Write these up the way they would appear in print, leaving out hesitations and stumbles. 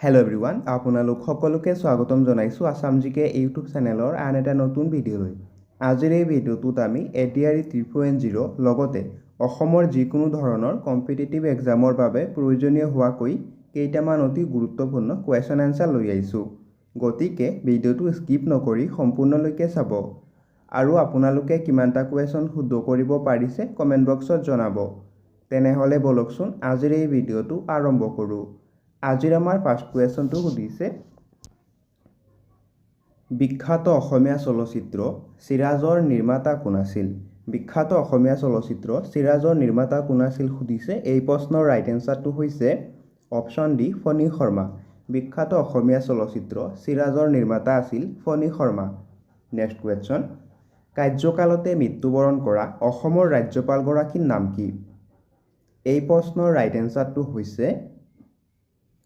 Hello' everyone, আপোনালোক সকলোকে স্বাগতম জনাইছোঁ আছাম জিকে ইউটিউব চেনেলৰ আন এটা নতুন ভিডিঅ'লৈ। আজিৰ এই ভিডিঅ'টোত আমি ADRE 3.0 লগতে অসমৰ যিকোনো ধৰণৰ কম্পিটিটিভ এক্সামৰ বাবে প্ৰয়োজনীয় হোৱাকৈ কেইটামান অতি গুৰুত্বপূৰ্ণ কুৱেশ্যন এনচাৰ লৈ আহিছোঁ। গতিকে ভিডিঅ'টো স্কিপ নকৰি সম্পূৰ্ণলৈকে চাব আৰু আপোনালোকে কিমানটা কুৱেশ্যন শুদ্ধ কৰিব পাৰিছে কমেণ্ট বক্সত জনাব। তেনেহ'লে বলকচোন আজিৰ এই ভিডিঅ'টো আৰম্ভ কৰোঁ। আজিৰ আমাৰ ফাৰ্ষ্ট কুৱেশ্যনটো সুধিছে, বিখ্যাত অসমীয়া চলচ্চিত্ৰ চিৰাজৰ নিৰ্মাতা কোন আছিল? বিখ্যাত অসমীয়া চলচ্চিত্ৰ চিৰাজৰ নিৰ্মাতা কোন আছিল সুধিছে। এই প্ৰশ্নৰ ৰাইট এনচাৰটো হৈছে অপশ্যন ডি, ফণী শৰ্মা। বিখ্যাত অসমীয়া চলচ্চিত্ৰ চিৰাজৰ নিৰ্মাতা আছিল ফণী শৰ্মা। নেক্সট কুৱেশ্যন, কাৰ্যকালতে মৃত্যুবৰণ কৰা অসমৰ ৰাজ্যপালগৰাকীৰ নাম কি? এই প্ৰশ্নৰ ৰাইট এনচাৰটো হৈছে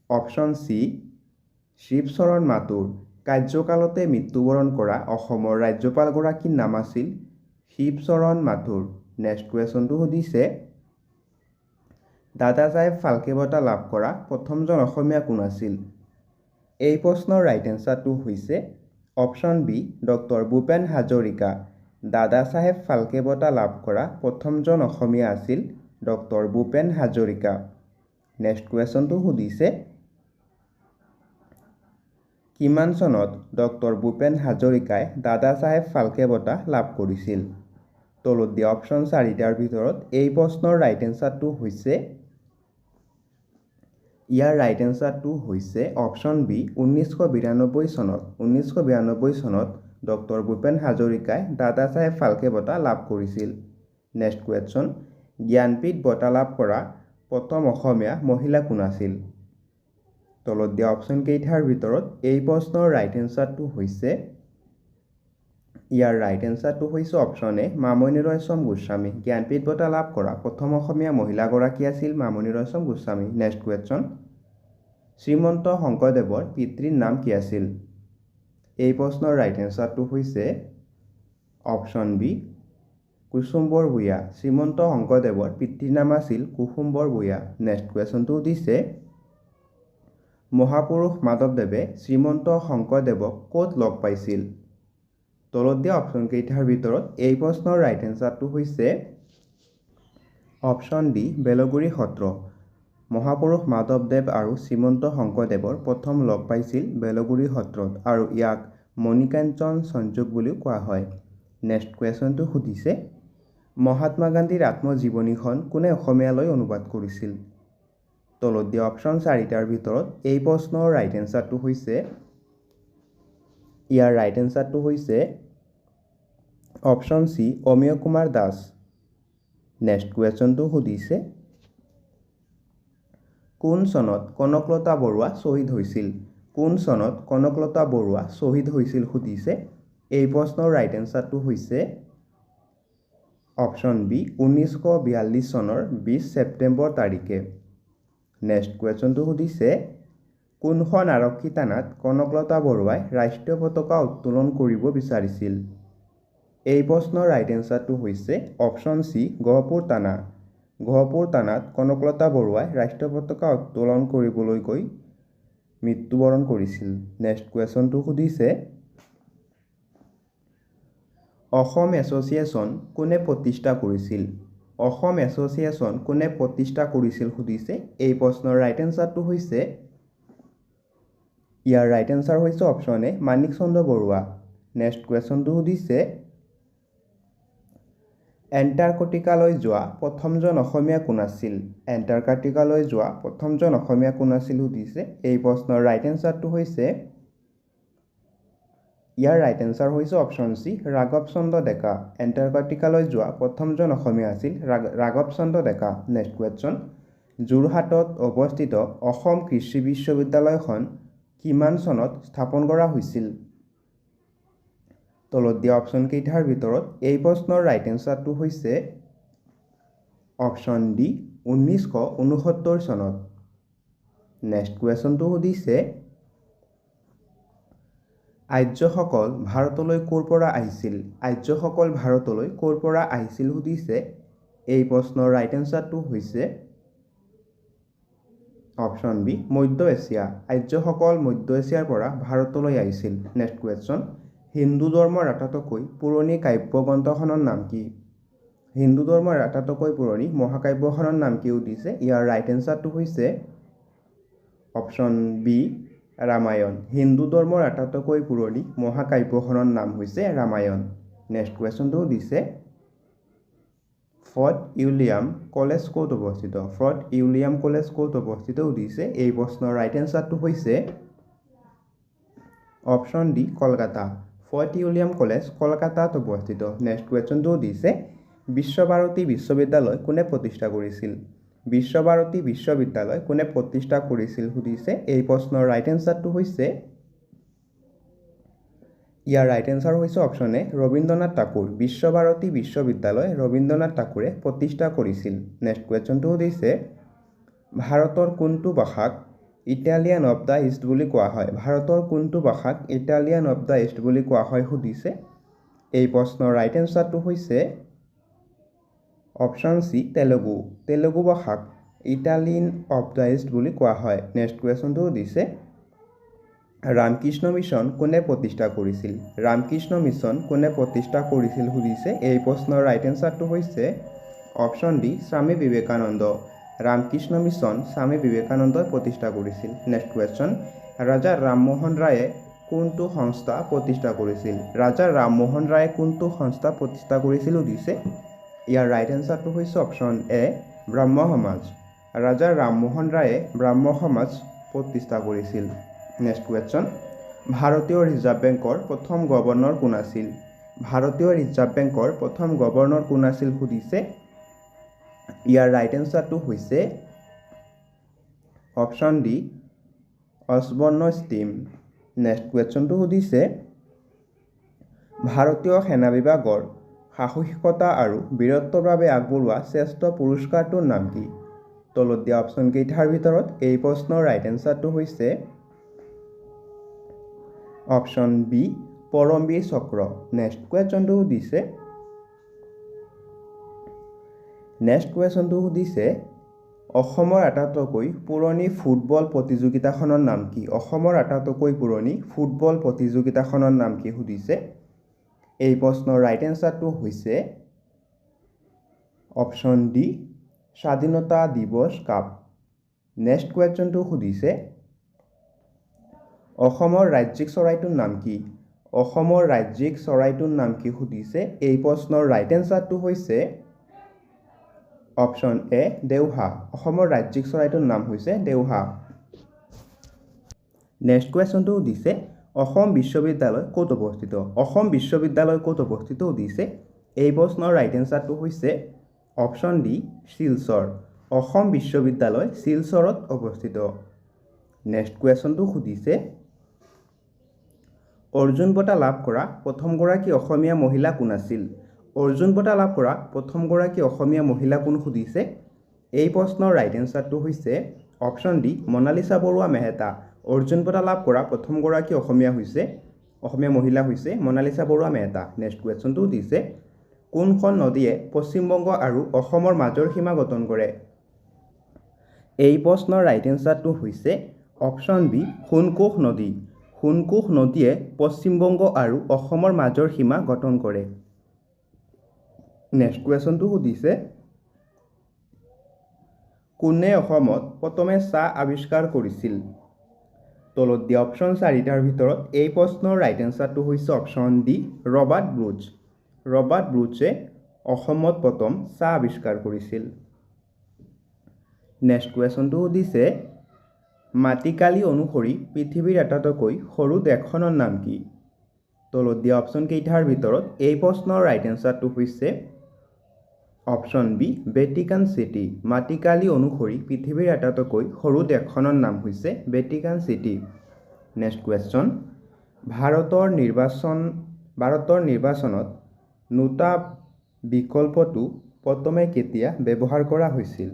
অপশ্যন চি, শিৱচৰণ মাতুৰ। কাৰ্যকালতে মৃত্যুবৰণ কৰা অসমৰ ৰাজ্যপালগৰাকীৰ নাম আছিল শিৱচৰণ মাতুৰ। নেক্সট কুৱেশ্যনটো সুধিছে, দাদা চাহেব ফাল্কে বঁটা লাভ কৰা প্ৰথমজন অসমীয়া কোন আছিল? এই প্ৰশ্নৰ ৰাইট এনচাৰটো হৈছে option B, doctor Bhupen Hazarika. Dada Saheb Phalke বঁটা লাভ কৰা প্ৰথমজন অসমীয়া আছিল ডক্টৰ ভূপেন হাজৰিকা। নেক্সট কুৱেশ্যনটো সুধিছে, কিমান চনত ডক্টৰ ভূপেন হাজৰিকাই দাদা চাহেব ফাল্কে বঁটা লাভ কৰিছিল? তলত দিয়া অপশ্যন চাৰিটাৰ ভিতৰত এই প্ৰশ্নৰ ৰাইট এনচাৰটো হৈছে অপশ্যন বি, 1992 চনত। 1992 চনত ডক্টৰ ভূপেন হাজৰিকাই দাদা চাহেব ফাল্কে বঁটা লাভ কৰিছিল। নেক্সট কুৱেশ্যন, জ্ঞানপীঠ বঁটা লাভ কৰা প্ৰথম অসমীয়া মহিলা কোন আছিল? তলত দিয়া অপশ্যন কেইটাৰ ভিতৰত এই প্ৰশ্নৰ ৰাইট এনচাৰটো হৈছে অপশ্যন এ, মামণি ৰয়ছম গোস্বামী। জ্ঞানপীঠ বঁটা লাভ কৰা প্ৰথম অসমীয়া মহিলাগৰাকী আছিল মামণি ৰয়ছম গোস্বামী। নেক্সট কুৱেশ্যন, শ্ৰীমন্ত শংকৰদেৱৰ পিতৃৰ নাম কি আছিল? এই প্ৰশ্নৰ ৰাইট এনচাৰটো হৈছে অপশ্যন বি, কুসুম্বৰ ভূঞা। শ্ৰীমন্ত শংকৰদেৱৰ পিতৃৰ নাম আছিল কুসুম্বৰ ভূঞা। নেক্সট কুৱেশ্যনটো সুধিছে, মহাপুৰুষ মাধৱদেৱে শ্ৰীমন্ত শংকৰদেৱক ক'ত লগ পাইছিল? তলত দিয়া অপশ্যন কেইটাৰ ভিতৰত এই প্ৰশ্নৰ ৰাইট এনচাৰটো হৈছে অপশ্যন ডি, বেলগুৰি সত্ৰ। মহাপুৰুষ মাধৱদেৱ আৰু শ্ৰীমন্ত শংকৰদেৱৰ প্ৰথম লগ পাইছিল বেলগুৰি সত্ৰত আৰু ইয়াক মণিকাঞ্চন সংযোগ বুলিও কোৱা হয়। নেক্সট কুৱেশ্যনটো সুধিছে, মহাত্মা গান্ধীৰ আত্মজীৱনীখন কোনে অসমীয়ালৈ অনুবাদ কৰিছিল? তলত দিয়া অপশ্যন চাৰিটাৰ ভিতৰত এই প্ৰশ্নৰ ৰাইট এনচাৰটো হৈছে option C, Amiya Kumar Das. Next কুৱেশ্যনটো সুধিছে, কোন চনত কনকলতা বৰুৱা শ্বহীদ হৈছিল? কোন চনত কনকলতা বৰুৱা শ্বহীদ হৈছিল সুধিছে। এই প্ৰশ্নৰ ৰাইট এনচাৰটো হৈছে অপশ্যন বি, 1942 চনৰ 20 ছেপ্টেম্বৰ তাৰিখে। নেক্সট কুৱেশ্যনটো সুধিছে, কোনখন আৰক্ষী থানাত কনকলতা বৰুৱাই ৰাষ্ট্ৰীয় পতাকা উত্তোলন কৰিব বিচাৰিছিল? এই প্ৰশ্নৰ ৰাইট এনচাৰটো হৈছে অপশ্যন চি, গহপুৰ থানা। গহপুৰ থানাত কনকলতা বৰুৱাই ৰাষ্ট্ৰীয় পতাকা উত্তোলন কৰিবলৈ গৈ মৃত্যুবৰণ কৰিছিল। নেক্সট কুৱেশ্যনটো সুধিছে, অসম এছ'চিয়েশ্যন কোনে প্ৰতিষ্ঠা কৰিছিল? অসম এছ'চিয়েশ্যন কোনে প্ৰতিষ্ঠা কৰিছিল সুধিছে। এই প্ৰশ্নৰ ৰাইট এনচাৰটো হৈছে option A, Manik Chandra Barua. Next কুৱেশ্যনটো সুধিছে, এণ্টাৰ্কটিকালৈ যোৱা প্ৰথমজন অসমীয়া কোন আছিল? এণ্টাৰ্কটিকালৈ যোৱা প্ৰথমজন অসমীয়া কোন আছিল সুধিছে। এই প্ৰশ্নৰ ৰাইট এনচাৰটো হৈছে অপশ্যন চি, ৰাঘৱ চন্দ্ৰ ডেকা। এণ্টাৰ্কটিকালৈ যোৱা প্ৰথমজন অসমীয়া আছিল ৰাঘৱ চন্দ্ৰ ডেকা। নেক্সট কুৱেশ্যন, যোৰহাটত অৱস্থিত অসম কৃষি বিশ্ববিদ্যালয়খন কিমান চনত স্থাপন কৰা হৈছিল? তলত দিয়া অপশ্যন কেইটাৰ ভিতৰত এই প্ৰশ্নৰ ৰাইট এনচাৰটো হৈছে অপশ্যন ডি, 1969 চনত। নেক্সট কুৱেশ্যনটো সুধিছে, আৰ্যসকল ভাৰতলৈ ক'ৰ পৰা আহিছিল? আৰ্যসকল ভাৰতলৈ ক'ৰ পৰা আহিছিল সুধিছে। এই প্ৰশ্নৰ ৰাইট এনচাৰটো হৈছে অপশ্যন বি মধ্য এছিয়া আৰ্যসকল মধ্য এছিয়াৰ পৰা ভাৰতলৈ আহিছিল নেক্সট কুৱেশ্যন হিন্দু ধৰ্মৰ আটাইতকৈ পুৰণি কাব্যগ্ৰন্থখনৰ নাম কি হিন্দু ধৰ্মৰ আটাইতকৈ পুৰণি মহাকাব্যখনৰ নাম কি সুধিছে ইয়াৰ ৰাইট এনচাৰটো হৈছে অপশ্যন বি ৰামায়ণ হিন্দু ধৰ্মৰ আটাইতকৈ পুৰণি মহাকাব্যখনৰ নাম হৈছে ৰামায়ণ নেক্সট কুৱেশ্যনটো দিছে ফৰ্ট উইলিয়াম কলেজ ক'ত অৱস্থিত ফৰ্ট উইলিয়াম কলেজ ক'ত অৱস্থিত সুধিছে এই প্ৰশ্নৰ ৰাইট এনচাৰটো হৈছে option D Kolkata fort William college কলকাতাত অৱস্থিত নেক্সট কুৱেশ্যনটো দিছে বিশ্বভাৰতী বিশ্ববিদ্যালয় কোনে প্ৰতিষ্ঠা কৰিছিল বিশ্বভাৰতী বিশ্ববিদ্যালয় কোনে প্ৰতিষ্ঠা কৰিছিল সুধিছে এই প্ৰশ্নৰ ৰাইট এনচাৰটো হৈছে ইয়াৰ ৰাইট এনচাৰ হৈছে অপশ্যন এ ৰবীন্দ্ৰনাথ ঠাকুৰ বিশ্বভাৰতী বিশ্ববিদ্যালয় ৰবীন্দ্ৰনাথ ঠাকুৰে প্ৰতিষ্ঠা কৰিছিল নেক্সট কুৱেশ্যনটো দিছে ভাৰতৰ কোনটো ভাষাক ইটালিয়ান অফ দ্য ইষ্ট বুলি কোৱা হয় ভাৰতৰ কোনটো ভাষাক ইটালিয়ান অফ দ্য ইষ্ট বুলি কোৱা হয় সুধিছে এই প্ৰশ্নৰ ৰাইট এনচাৰটো হৈছে অপশ্যন চি তেলেগু ভাষাক ইটালিয়ান অফ দ্য ইষ্ট বুলি কোৱা হয় নেক্সট কুৱেশ্যনটো দিছে ৰামকৃষ্ণ মিছন কোনে প্ৰতিষ্ঠা কৰিছিল ৰামকৃষ্ণ মিছন কোনে প্ৰতিষ্ঠা কৰিছিল সুধিছে এই প্ৰশ্নৰ ৰাইট এনচাৰটো হৈছে option D Swami Vivekananda Ramakrishna mission স্বামী বিবেকানন্দই প্ৰতিষ্ঠা কৰিছিল নেক্সট কুৱেশ্যন ৰাজা ৰামমোহন ৰায়ে কোনটো সংস্থা প্ৰতিষ্ঠা কৰিছিল ৰাজা ৰামমোহন ৰায়ে কোনটো সংস্থা প্ৰতিষ্ঠা কৰিছিল সুধিছে ইয়াৰ ৰাইট এনচাৰটো হৈছে অপশ্যন এ ব্ৰহ্ম সমাজ ৰাজা ৰামমোহন ৰায়ে ব্ৰহ্ম সমাজ প্ৰতিষ্ঠা কৰিছিল নেক্সট কুৱেশ্যন ভাৰতীয় ৰিজাৰ্ভ বেংকৰ প্ৰথম গভৰ্ণৰ কোন আছিল ভাৰতীয় ৰিজাৰ্ভ বেংকৰ প্ৰথম গভৰ্ণৰ কোন আছিল সুধিছে ইয়াৰ ৰাইট এনচাৰটো হৈছে অপশ্যন ডি অছবৰ্ণ ষ্টিম নেক্সট কুৱেশ্যনটো সুধিছে ভাৰতীয় সেনা বিভাগৰ সাহসিকতা আৰু বীৰত্বৰ বাবে আগবঢ়োৱা শ্ৰেষ্ঠ পুৰস্কাৰটোৰ নাম কি তলত দিয়া অপশ্যন কেইটাৰ ভিতৰত এই প্ৰশ্নৰ ৰাইট এনচাৰটো হৈছে অপশ্যন বি পৰমবীৰ চক্ৰ নেক্সট কুৱেশ্যনটো সুধিছে অসমৰ আটাইতকৈ পুৰণি ফুটবল প্ৰতিযোগিতাখনৰ নাম কি অসমৰ আটাইতকৈ পুৰণি ফুটবল প্ৰতিযোগিতাখনৰ নাম কি সুধিছে এই প্ৰশ্নৰ ৰাইট এনচাৰটো হৈছে অপশ্যন ডি স্বাধীনতা দিৱস কাপ নেক্সট কুৱেশ্যনটো সুধিছে অসমৰ ৰাজ্যিক চৰাইটোৰ নাম কি অসমৰ ৰাজ্যিক চৰাইটোৰ নাম কি সুধিছে এই প্ৰশ্নৰ ৰাইট এনচাৰটো হৈছে অপশ্যন এ দেওহা অসমৰ ৰাজ্যিক চৰাইটোৰ নাম হৈছে দেওহা নেক্সট কুৱেশ্যনটো সুধিছে অসম বিশ্ববিদ্যালয় ক'ত অৱস্থিত অসম বিশ্ববিদ্যালয় ক'ত অৱস্থিত সুধিছে এই প্ৰশ্নৰ ৰাইট এনচাৰটো হৈছে অপশ্যন ডি শিলচৰ অসম বিশ্ববিদ্যালয় শিলচৰত অৱস্থিত নেক্সট কুৱেশ্যনটো সুধিছে অৰ্জুন বঁটা লাভ কৰা প্ৰথমগৰাকী অসমীয়া মহিলা কোন আছিল অৰ্জুন বঁটা লাভ কৰা প্ৰথমগৰাকী অসমীয়া মহিলা কোন সুধিছে এই প্ৰশ্নৰ ৰাইট এনচাৰটো হৈছে অপশ্যন ডি মনালিছা বৰুৱা মেহতা অৰ্জুন বঁটা লাভ কৰা প্ৰথমগৰাকী অসমীয়া মহিলা হৈছে মনালিছা বৰুৱা মেহতা নেক্সট কুৱেশ্যনটো সুধিছে কোনখন নদীয়ে পশ্চিমবংগ আৰু অসমৰ মাজৰ সীমা গঠন কৰে এই প্ৰশ্নৰ ৰাইট এনচাৰটো হৈছে অপশ্যন বি সোণকোষ নদী সোণকোষ নদীয়ে পশ্চিমবংগ আৰু অসমৰ মাজৰ সীমা গঠন কৰে নেক্সট কুৱেশ্যনটো সুধিছে কোনে অসমত প্ৰথমে চাহ আৱিষ্কাৰ কৰিছিল তলত দিয়া অপশ্যন চাৰিটাৰ ভিতৰত এই প্ৰশ্নৰ ৰাইট এনচাৰটো হৈছে অপশ্যন ডি ৰবাৰ্ট ব্ৰুছে অসমত প্ৰথম চাহ আৱিষ্কাৰ কৰিছিল নেক্সট কুৱেশ্যনটো সুধিছে মাটিকালি অনুসৰি পৃথিৱীৰ আটাইতকৈ সৰু দেশখনৰ নাম কি তলত দিয়া অপশ্যন কেইটাৰ ভিতৰত এই প্ৰশ্নৰ ৰাইট এনচাৰটো হৈছে অপশ্যন বি ভেটিকান চিটি মাটিকালি অনুসৰি পৃথিৱীৰ আটাইতকৈ সৰু দেশখনৰ নাম হৈছে ভেটিকান চিটি নেক্সট কুৱেশ্যন ভাৰতৰ নিৰ্বাচনত নোটা বিকল্পটো প্ৰথমে কেতিয়া ব্যৱহাৰ কৰা হৈছিল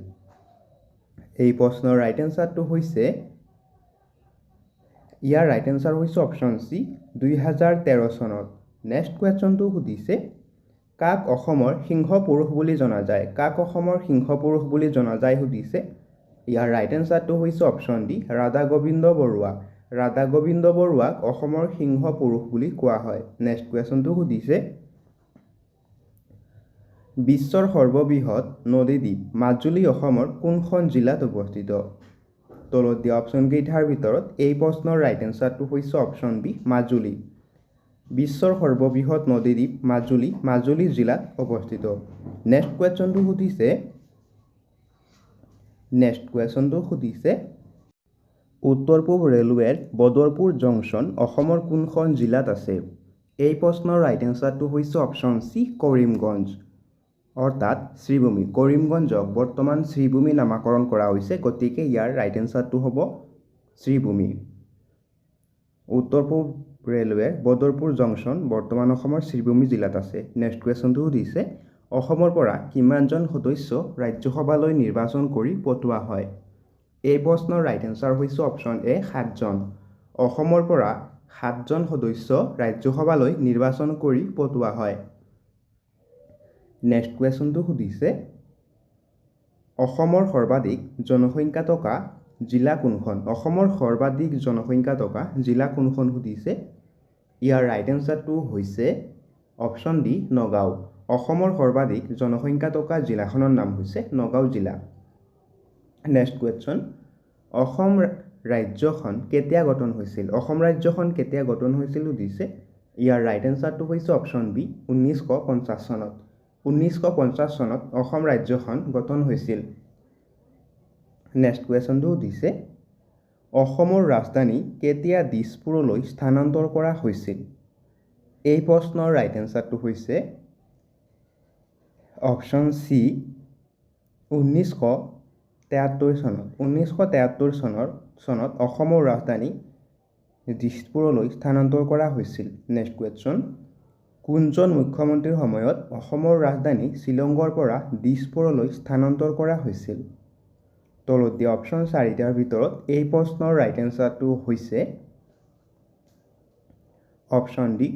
এই প্ৰশ্নৰ ৰাইট এনচাৰটো হৈছে ইয়াৰ ৰাইট এনচাৰ হৈছে অপশ্যন চি 2013 চনত নেক্সট কুৱেশ্যনটো সুধিছে কাক অসমৰ সিংহ পুৰুষ বুলি জনা যায় সুধিছে ইয়াৰ ৰাইট এনচাৰটো হৈছে অপশ্যন ডি ৰাধা গোবিন্দ বৰুৱা ৰাধা গোবিন্দ বৰুৱাক অসমৰ সিংহ পুৰুষ বুলি কোৱা হয় নেক্সট কুৱেশ্যনটো সুধিছে বিশ্বৰ সৰ্ববৃহৎ নদীদ্বীপ মাজুলী অসমৰ কোনখন জিলাত অৱস্থিত তলত দিয়া অপশ্যনকেইটাৰ ভিতৰত এই প্ৰশ্নৰ ৰাইট এনচাৰটো হৈছে অপশ্যন বি মাজুলী বিশ্বৰ সৰ্ববৃহৎ নদীদ্বীপ মাজুলী জিলাত অৱস্থিত নেক্সট কুৱেশ্যনটো সুধিছে উত্তৰ পূব ৰেলৱেৰ বদৰপুৰ জংচন অসমৰ কোনখন জিলাত আছে এই প্ৰশ্নৰ ৰাইট এনচাৰটো হৈছে অপশ্যন চি কৰিমগঞ্জ অৰ্থাৎ শ্ৰীভূমি কৰিমগঞ্জক বৰ্তমান শ্ৰীভূমি নামাকৰণ কৰা হৈছে গতিকে ইয়াৰ ৰাইট এনচাৰটো হ'ব শ্ৰীভূমি উত্তৰ পূব ৰেলৱেৰ বদৰপুৰ জংচন বৰ্তমান অসমৰ শ্ৰীভূমি জিলাত আছে নেক্সট কুৱেশ্যনটো সুধিছে অসমৰ পৰা কিমানজন সদস্য ৰাজ্যসভালৈ নিৰ্বাচন কৰি পঠোৱা হয় এই প্ৰশ্নৰ ৰাইট এনচাৰ হৈছে অপশ্যন এ 7জন অসমৰ পৰা 7জন সদস্য ৰাজ্যসভালৈ নিৰ্বাচন কৰি পঠোৱা হয় নেক্সট কুৱেশ্যনটো সুধিছে অসমৰ সৰ্বাধিক জনসংখ্যা থকা জিলা কোনখন অসমৰ সৰ্বাধিক জনসংখ্যা থকা জিলা কোনখন সুধিছে ইয়াৰ ৰাইট এনচাৰটো হৈছে অপশ্যন ডি নগাঁও অসমৰ সৰ্বাধিক জনসংখ্যা থকা জিলাখনৰ নাম হৈছে নগাঁও জিলা নেক্সট কুৱেশ্যন অসম ৰাজ্যখন কেতিয়া গঠন হৈছিল অসম ৰাজ্যখন কেতিয়া গঠন হৈছিল সুধিছে ইয়াৰ ৰাইট এনচাৰটো হৈছে অপশ্যন বি 1950 চনত 1950 চনত অসম ৰাজ্যখন গঠন হৈছিল নেক্সট কুৱেশ্যনটো সুধিছে অসমৰ ৰাজধানী কেতিয়া দিছপুৰলৈ স্থানান্তৰ কৰা হৈছিল এই প্ৰশ্নৰ ৰাইট এনচাৰটো হৈছে অপশ্যন চি 1973 চনত অসমৰ ৰাজধানী দিছপুৰলৈ স্থানান্তৰ কৰা হৈছিল নেক্সট কুৱেশ্যন কোনজন মুখ্যমন্ত্ৰীৰ সময়ত অসমৰ ৰাজধানী শ্বিলঙৰ পৰা দিছপুৰলৈ স্থানান্তৰ কৰা হৈছিল তলত দিয়া অপশ্যন 4টাৰ ভিতৰত এই প্ৰশ্নৰ ৰাইট এনচাৰটো হৈছে অপশ্যন ডি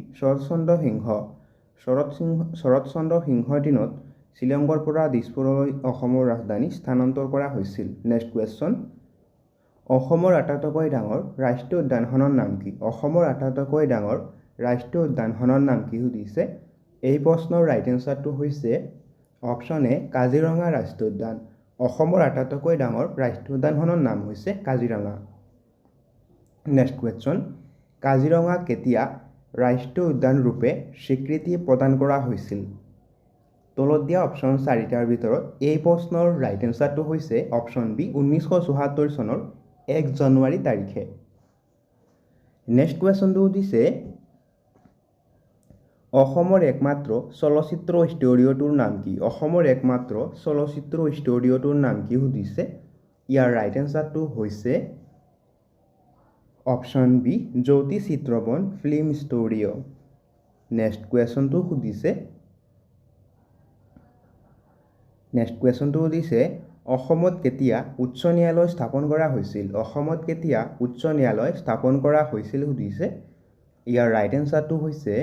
শৰৎচন্দ্ৰ সিংহৰ দিনত শ্বিলঙৰ পৰা দিছপুৰলৈ অসমৰ ৰাজধানী স্থানান্তৰ কৰা হৈছিল নেক্সট কুৱেশ্যন অসমৰ আটাইতকৈ ডাঙৰ ৰাষ্ট্ৰীয় উদ্যানখনৰ নাম কি অসমৰ আটাইতকৈ ডাঙৰ ৰাষ্ট্ৰীয় উদ্যানখনৰ নাম কি সুধিছে এই প্ৰশ্নৰ ৰাইট এনচাৰটো হৈছে অপশ্যন এ কাজিৰঙা ৰাষ্ট্ৰীয় উদ্যান অসমৰ আটাইতকৈ ডাঙৰ ৰাষ্ট্ৰীয় উদ্যানখনৰ নাম হৈছে কাজিৰঙা নেক্সট কুৱেশ্যন কাজিৰঙা কেতিয়া ৰাষ্ট্ৰীয় উদ্যান ৰূপে স্বীকৃতি প্ৰদান কৰা হৈছিল তলত দিয়া অপশ্যন 4টাৰ ভিতৰত এই প্ৰশ্নৰ ৰাইট এনচাৰটো হৈছে অপশ্যন বি 1974 চনৰ 1 জানুৱাৰী তাৰিখে নেক্সট কুৱেশ্যনটো সুধিছে অসমৰ একমাত্ৰ চলচ্চিত্ৰ ষ্টুডিঅ'টোৰ নাম কি অসমৰ একমাত্ৰ চলচ্চিত্ৰ ষ্টুডিঅ'টোৰ নাম কি সুধিছে ইয়াৰ ৰাইট এনচাৰটো হৈছে অপশ্যন বি জ্যোতি চিত্ৰবন ফিল্ম ষ্টুডিঅ' নেক্সট কুৱেশ্যনটো সুধিছে অসমত কেতিয়া উচ্চ ন্যায়ালয় স্থাপন কৰা হৈছিল অসমত কেতিয়া উচ্চ ন্যায়ালয় স্থাপন কৰা হৈছিল সুধিছে ইয়াৰ ৰাইট এনচাৰটো হৈছে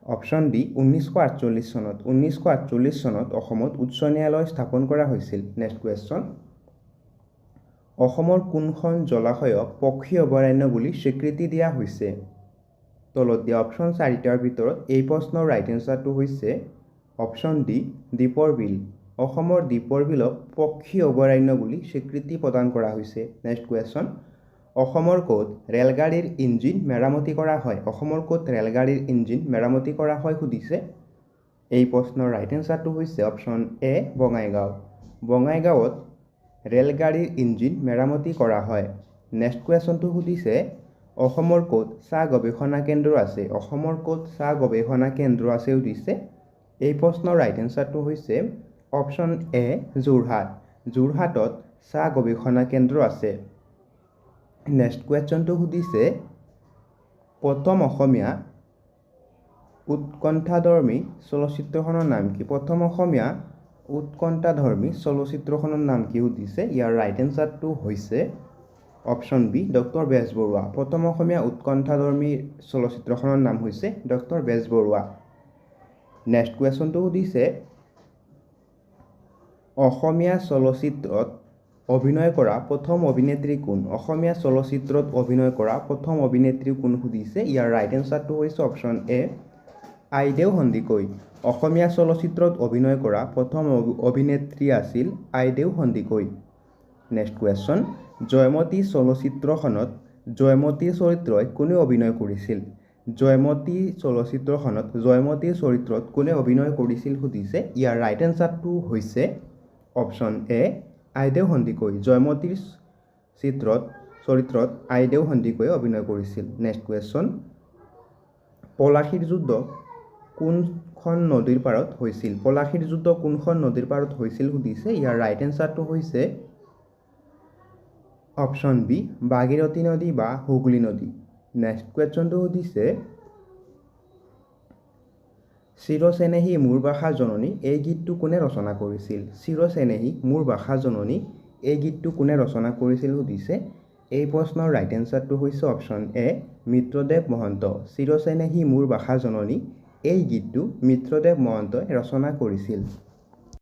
অপশ্যন ডি 1948 চনত অসমত উচ্চ ন্যায়ালয় স্থাপন কৰা হৈছিল নেক্সট কুৱেশ্যন অসমৰ কোনখন জলাশয়ক পক্ষী অভয়াৰণ্য বুলি স্বীকৃতি দিয়া হৈছে তলত দিয়া অপশ্যন 4টাৰ ভিতৰত এই প্ৰশ্নৰ ৰাইট এনচাৰটো হৈছে অপশ্যন ডি দ্বীপৰ বিল অসমৰ দ্বীপৰ বিলক পক্ষী অভয়াৰণ্য বুলি স্বীকৃতি প্ৰদান কৰা হৈছে নেক্সট কুৱেশ্যন অসমৰ ক'ত ৰেলগাড়ীৰ ইঞ্জিন মেৰামতি কৰা হয় অসমৰ ক'ত ৰেলগাড়ীৰ ইঞ্জিন মেৰামতি কৰা হয় সুধিছে এই প্ৰশ্নৰ ৰাইট এনচাৰটো হৈছে অপশ্যন এ বঙাইগাঁৱত ৰেলগাড়ীৰ ইঞ্জিন মেৰামতি কৰা হয় নেক্সট কুৱেশ্যনটো সুধিছে অসমৰ ক'ত চাহ গৱেষণা কেন্দ্ৰ আছে অসমৰ ক'ত চাহ গৱেষণা কেন্দ্ৰ আছে সুধিছে এই প্ৰশ্নৰ ৰাইট এনচাৰটো হৈছে অপশ্যন এ যোৰহাটত চাহ গৱেষণা কেন্দ্ৰ আছে নেক্সট কুৱেশ্যনটো সুধিছে প্ৰথম অসমীয়া উৎকণ্ঠাধৰ্মী চলচ্চিত্ৰখনৰ নাম কি প্ৰথম অসমীয়া উৎকণ্ঠাধৰ্মী চলচ্চিত্ৰখনৰ নাম কি সুধিছে ইয়াৰ ৰাইট এনচাৰটো হৈছে অপশ্যন বি ডক্টৰ বেজবৰুৱা প্ৰথম অসমীয়া উৎকণ্ঠাধৰ্মী চলচ্চিত্ৰখনৰ নাম হৈছে ডক্টৰ বেজবৰুৱা নেক্সট কুৱেশ্যনটো সুধিছে অসমীয়া চলচ্চিত্ৰত অভিনয় কৰা প্ৰথম অভিনেত্ৰী কোন অসমীয়া চলচ্চিত্ৰত অভিনয় কৰা প্ৰথম অভিনেত্ৰী কোন সুধিছে ইয়াৰ ৰাইট এনসাৰটো হৈছে অপশ্যন এ আইদেউ সন্দিকৈ অসমীয়া চলচ্চিত্ৰত অভিনয় কৰা প্ৰথম অভিনেত্ৰী আছিল আইদেউ সন্দিকৈ নেক্সট কুৱেশ্যন জয়মতী চলচ্চিত্ৰখনত জয়মতীৰ চৰিত্ৰই কোনে অভিনয় কৰিছিল জয়মতী চলচ্চিত্ৰখনত জয়মতীৰ চৰিত্ৰত কোনে অভিনয় কৰিছিল সুধিছে ইয়াৰ ৰাইট এনসাৰটো হৈছে অপশ্যন এ আইদেউ সন্দিকৈ জয়মতীৰ চৰিত্ৰত আইদেউ সন্দিকৈয়ে অভিনয় কৰিছিল নেক্সট কুৱেশ্যন পলাশীৰ যুদ্ধ কোনখন নদীৰ পাৰত হৈছিল পলাশীৰ যুদ্ধ কোনখন নদীৰ পাৰত হৈছিল সুধিছে ইয়াৰ ৰাইট এনসাৰটো হৈছে অপশ্যন বি ভাগীৰথী নদী বা হুগলী নদী নেক্সট কুৱেশ্যনটো সুধিছে চিৰচেনেহী মোৰ ভাষা জননী এই গীতটো কোনে ৰচনা কৰিছিল চিৰচেনেহী মোৰ ভাষা জননী এই গীতটো কোনে ৰচনা কৰিছিল সুধিছে এই প্ৰশ্নৰ ৰাইট এনসাৰটো হৈছে অপশ্যন এ মিত্ৰদেৱ মহন্ত চিৰচেনেহী মোৰ ভাষা জননী এই গীতটো মিত্ৰদেৱ মহন্তই ৰচনা কৰিছিল